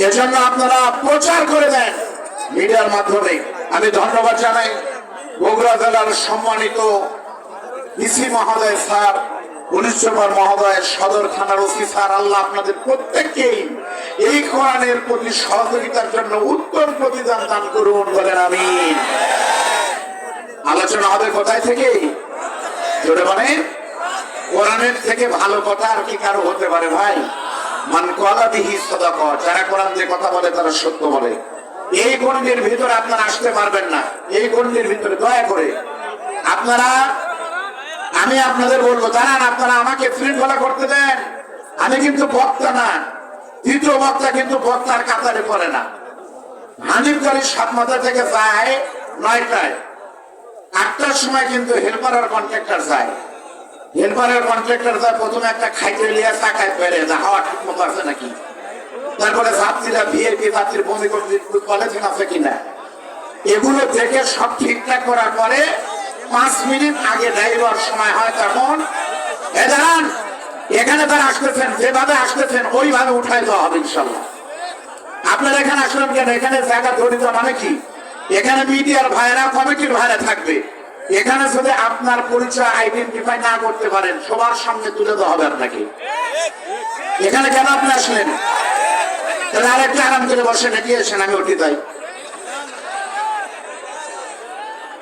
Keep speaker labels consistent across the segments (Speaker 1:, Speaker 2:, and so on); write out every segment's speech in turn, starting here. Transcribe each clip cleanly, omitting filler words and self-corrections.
Speaker 1: এজন্য আপনারা প্রচার করে দেন মিডিয়ার মাধ্যমে। আমি ধন্যবাদ জানাই বগুড়া জেলার সম্মানিত ডিসি মহোদয় স্যার, পুলিশ সুপার মহোদয়, সদর থানার ওসি স্যার, আল্লাহ আপনাদের প্রত্যেককেই এই কোরআনের প্রতি সহযোগিতার জন্য উত্তম প্রতিদান দান করুন, বলেন আমিন। আলোচনা হবে কোথায় থেকে? জোরে মানে কোরআনের থেকে ভালো কথা আর কি কারো হতে পারে ভাই? মান ক্বালা বিহি সাদাকা, যারা কোরআন যে কথা বলে তারা সত্য বলে। এই গণ্ডির ভিতরে আপনারা আসতে পারবেন না। এই গণ্ডির ভিতরে দয়া করে আপনারা, আমি আপনাদের বলবো, জানান আপনারা আমাকে শৃঙ্খলা করতে দেন। আমি কিন্তু বক্তা না, দ্বিতীয় বক্তা কিন্তু বক্তার কাতারে পড়ে না। হানিফ গাড়ি 7 থেকে যায় 9টায়, 8টার সময় কিন্তু হেল্পারের কন্ট্রাক্টর যায়। হেল্পারের কন্ট্রাক্টর যায় প্রথমে একটা খাইতে লিয়া চাকায় ফেরে যা হাওয়া ঠিক মতো আছে নাকি, তারপরে যাত্রীরা ভিআইপি যাত্রীর বমি কলেছেন আছে কিনা, এগুলো দেখে সব ঠিকঠাক করার পরে 5 মিনিট আগে ড্রাইভার সময় হয় তখন দাঁড়ান, এখানে তারা আসতেছেন, যেভাবে আসতেছেন ওইভাবে উঠাই দেওয়া হবে ইনশাল্লাহ। আপনারা এখানে আসলেন কেন? এখানে জায়গা ধরিত মানে কি, এখানে মিডিয়ার ভাইরা, কমিটির ভাইরা থাকবে। এখানে যদি আপনার পরিচয় আইডেন্টিফাই না করতে পারেন, সবার সামনে তুলে দেওয়া হবে আপনাকে। এখানে কেন আপনি আসলেন? তাহলে আরেকটা আরাম করে বসেন, এটি এসেন, আমি উঠি তাই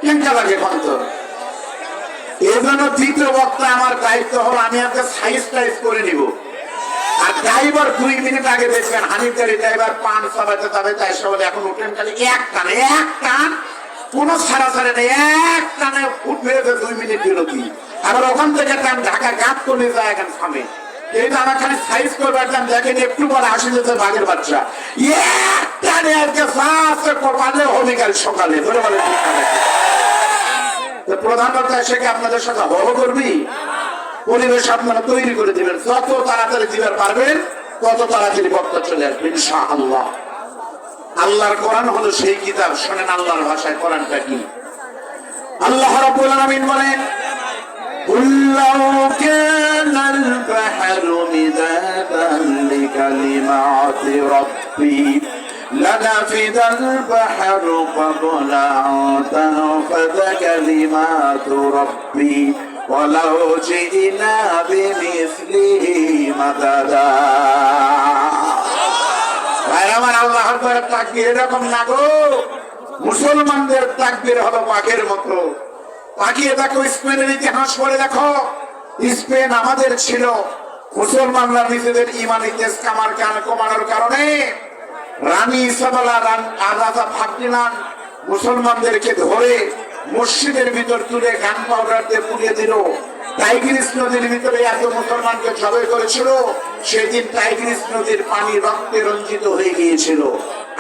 Speaker 1: কেনটা লাগে কত। এই জন্য তৃতীয় বক্তা আমার দায়িত্ব হলো আমি একটা সাইজ টাইজ করে নিব। আর ড্রাইভার 2 মিনিট আগে দেখবেন হানিফ গাড়ি ড্রাইভার পান সবাইতে তবে তাই সবাই এখন উঠেন খালি এক টান কোন ছাড়াছাড়ি নেই, এক টানে উঠবে 2 মিনিট বিরতি। আবার ওখান থেকে টান ঢাকা গাছ করে যায় এখন সামনে। এই তো আমার খালি সাইজ করবার টান দেখেন, একটু পরে আসে যেতে বাঘের বাচ্চা এক টানে আজকে পারলে হবে কাল সকালে ধরে বলে। প্রধানমন্ত্রী এসে কি আপনাদের সাথে হব করবি? পরিবেশ আপনারা তৈরি করে দিবেন, যত তাড়াতাড়ি দিবার পারবেন তত তাড়াতাড়ি বক্তা চলে আসবে ইনশাআল্লাহ। আল্লাহর কোরআন হলো সেই কিতাব, শোনেন আল্লাহর ভাষায় কোরআনটা কি। আল্লাহ রাব্বুল আলামিন বলেন, কুল্লাউ কানাল বাহরু মিদাদান লিকালিমাতি রাব্বি লানাফিদাল বাহরু ক্বাবলা আন তানফাযা কালিমাতু রাব্বি ওয়ালাউ জিনা বিমিসলিহি মাদাদা। আমার আল্লাহর দয়ার তাকবীর এরকম না গো, মুসলমানদের তাকবীর হলো পাখির মতো। তাকিয়ে দেখো, স্পেনের ইতিহাস পড়ে দেখো, স্পেন আমাদের ছিল। মুসলমানরা নিজেদের ইমানি তেজ কমানোর কারণে রানী ইসাবেলা আর রাজা ফার্দিনান্দ মুসলমানদেরকে ধরে মসজিদের ভিতর তুলে গান পাউডার দিয়ে পুড়িয়ে দিল। টাইগ্রিস নদীর ভিতরে এত মুসলমানকে জবাই করেছিল, সেদিন টাইগ্রিস নদীর পানি রক্তে রঞ্জিত হয়ে গিয়েছিল।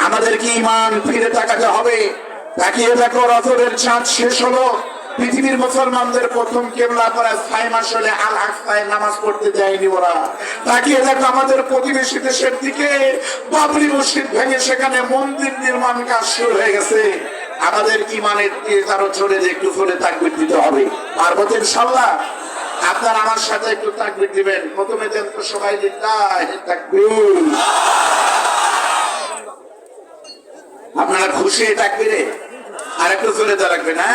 Speaker 1: আমাদের কি ইমান ফিরে তাকাতে হবে। তাকিয়ে দেখো, রজবের চাঁদ শেষ হলো, পৃথিবীর মুসলমানদের প্রথম কেবলা করা 6 মাস হলে আল আকসায় নামাজ পড়তে দেয়নি ওরা। তাকিয়ে দেখো আমাদের প্রতিবেশী দেশের দিকে বাবরি মসজিদ ভেঙে সেখানে মন্দির নির্মাণ কাজ শুরু হয়ে গেছে। আমাদের ইমানের কারো চলে যে একটু ফলে তাকবীর দিতে হবে, পারবো তো ইনশাআল্লাহ। আপনারা আমার সাথে একটু তাকবীর দিবেন। প্রথমে দেন তো সবাই লিল্লাহি তাকবীর। আপনারা খুশি তাকবীরে? আর একটু জোরে দেওয়া লাগবে না?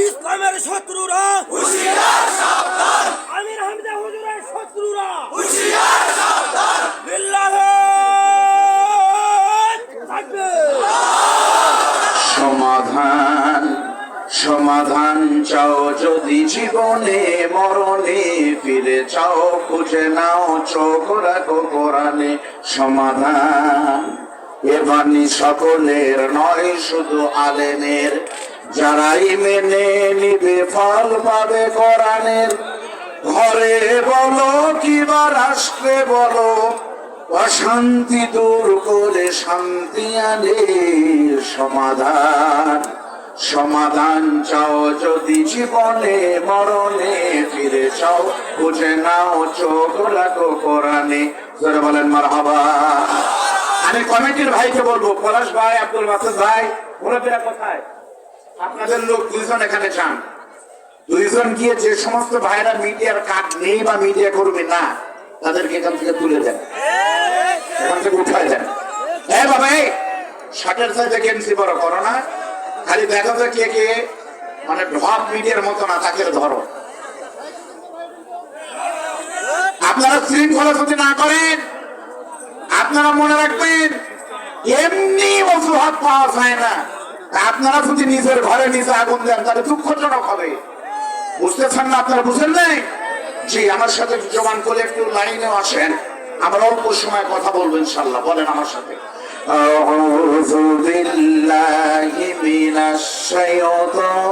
Speaker 2: ইসলামের শত্রুরা হুঁশিয়ার সাবধান, আমির হামজা হুজুরের শত্রুরা হুঁশিয়ার সাবধান। বিল্লাহি তাকবীর।
Speaker 1: সমাধান সমাধান চাও যদি জীবনে মরণে, ফিরে চাও খুঁজে নাও চোখ রাখো কোরআনে। সমাধান এ বাণী সকলের নয়, শুধু আলেমের। যারাই মেনে নিবে ফল পাবে কোরআনের। ঘরে বলো কিবা রাষ্ট্রে বলো, অশান্তি দূর করে শান্তি আনে। সমাধান সমাধান চাও যদি জীবনে মরণে, ফিরে চাও খুঁজে নাও চোখ রাখো কোরআনে। জোরে বলেন মারহাবা। আমি কমিটির ভাইকে বলবো, পলাশ ভাই, আব্দুল মাসুদ ভাই, মুরব্বীরা কোথায়? আপনাদের লোক দুইজন এখানে চান, দুইজন গিয়ে যে সমস্ত ভাইরা মিডিয়ার কাজ নেই বা মিডিয়া কর্মী না, তাদেরকে এখান থেকে তুলে দেন, এখান থেকে উঠায় দেন। হ্যাঁ বাবা, শার্টের সাইজে গেঞ্জি বড় করো না, খালি দেখো যে কে কে মানে ঢপ মিডিয়ার মতো না, তাকে ধরো। আপনারা শৃঙ্খলা যদি না করেন, আপনারা মনে রাখবেন এমনি অজুহাত পাওয়া যায় না। আপনারা যদি নিজের ঘরে নিজে আগুন দেন তাহলে দুঃখজনক হবে। বুঝতেছেন না? আপনারা বুঝেন নাই? জি, আমার সাথে জমান করে একটু লাইনে আসেন, আমরা অল্প সময় কথা বলবো ইনশাল্লাহ। বলেন আমার সাথে, আউযু বিল্লাহি মিনাশ শাইতানির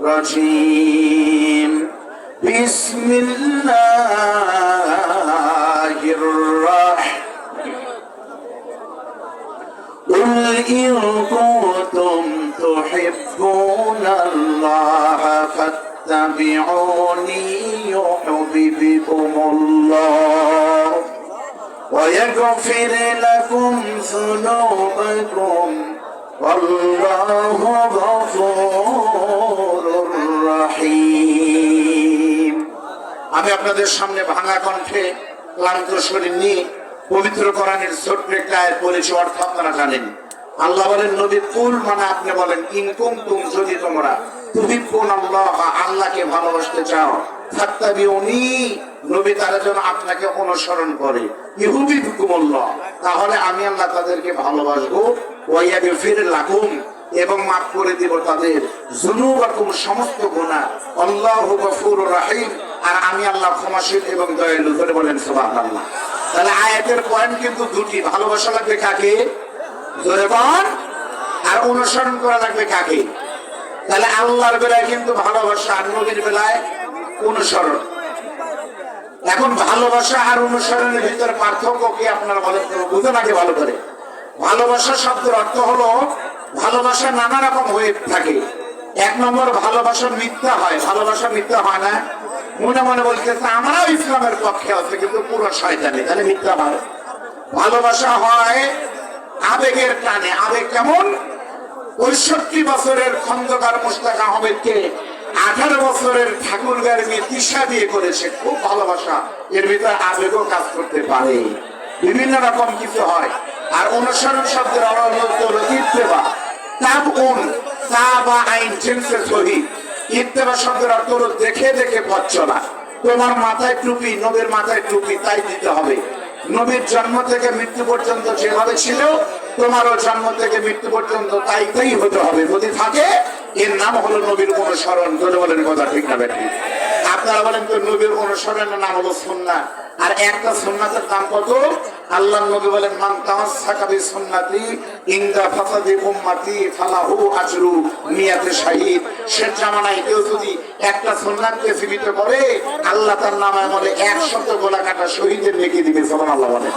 Speaker 1: রাজীম, বিসমিল্লাহির রাহমানির قل إن كنتم تحبون الله فاتبعوني يحببكم الله ويغفر لكم ذنوبكم والله غفور رحيم। আমি আপনাদের সামনে ভাঙা কণ্ঠে ক্লান্ত শরীর নিয়ে পবিত্র কোরআনের ছোট্ট একটা আয়াত পড়েছি, অর্থ আপনারা জানেন। আল্লাহ বলেন, নবী কুল মানে আপনি বলেন, ইন কুনতুম যদি তোমরা তুহিব্বুনাল্লাহ আল্লাহকে ভালোবাসতে চাও, ফাত্তাবিউনি নবী তারা যেন আপনাকে অনুসরণ করে, ইউহিব্বুকুমুল্লাহ তাহলে আমি আল্লাহ তাদেরকে ভালোবাসবো, ওয়া ইয়াগফির লাকুম এবং মাফ করে দিব তাদের যুনুবাকুম সমস্ত গুনাহ, আল্লাহু গফুরুর রহিম আর আমি আল্লাহ ক্ষমাশীল এবং দয়ালু। করে বলেন সুবহানাল্লাহ। তাহলে আয়াতের পয়েন্ট কিন্তু দুটি, ভালোবাসা লাগবে কাকে? জোরে বল। আর অনুসরণ করা লাগবে কাকে? তাহলে আল্লাহর বেলায় কিন্তু ভালোবাসা, আর নবীর বেলায় অনুসরণ। এখন ভালোবাসা আর অনুসরণের ভিতরে পার্থক্য কি আপনারা বলেন তো? বুঝুন আগে ভালো করে। ভালোবাসা শব্দের অর্থ হলো, ভালোবাসা নানা রকম হয়ে থাকে। এক নম্বর, ভালোবাসা মিথ্যা হয়। ভালোবাসা মিথ্যা হয় না, মনে মনে বলতেছে আমরাও ইসলামের পক্ষে আছে কিন্তু পুরো শয়তানি, তাহলে মিথ্যা হয়। ভালোবাসা হয় আবেগের টানে। আবেগ কেমন? ৬৫ বছরের খন্দকার মুশতাক আহমেদকে 18 বছরের ঠাকুরগাঁয়ের মেয়ে তিশা বিয়ে করেছে, খুব ভালোবাসা। এর ভিতরে আবেগও কাজ করতে পারে, বিভিন্ন রকম কিছু হয়। আর অনুসরণ শব্দের অর্থ হলো ইত্তেবা, তাবউন, তাবা আইন জিনসের সহিত। ইত্তেবা শব্দের অর্থ হলো দেখে দেখে পথ চলা। তোমার মাথায় টুপি, নবীর মাথায় টুপি, তাই দিতে হবে। নবীর জন্ম থেকে মৃত্যু পর্যন্ত যেভাবে ছিল, তোমারও জন্ম থেকে মৃত্যু পর্যন্ত তাই হতে হবে। যদি থাকে, এর নাম হলো নবীর অনুসরণ। যদি বলেন কথা ঠিক না বেঠিক? আপনারা বলেন তো নবীর অনুসরণের নাম হলো সুন্নাহ। আর একটা সুন্নাতের দাম কত? আল্লাহর নবী বলেন, মান তামাসসাকা বিসুন্নতি ইনদা ফাসাদি উম্মতি ফালাহু আজরু মিয়াতে শাহীদ। শেষ জামানায় কেউ যদি একটা সুন্নাতকে জীবিত করে, আল্লাহ তার নামে আমলে 100 গলা কাটা শহীদের নেকি দিবে। সুবহানাল্লাহ বলেন।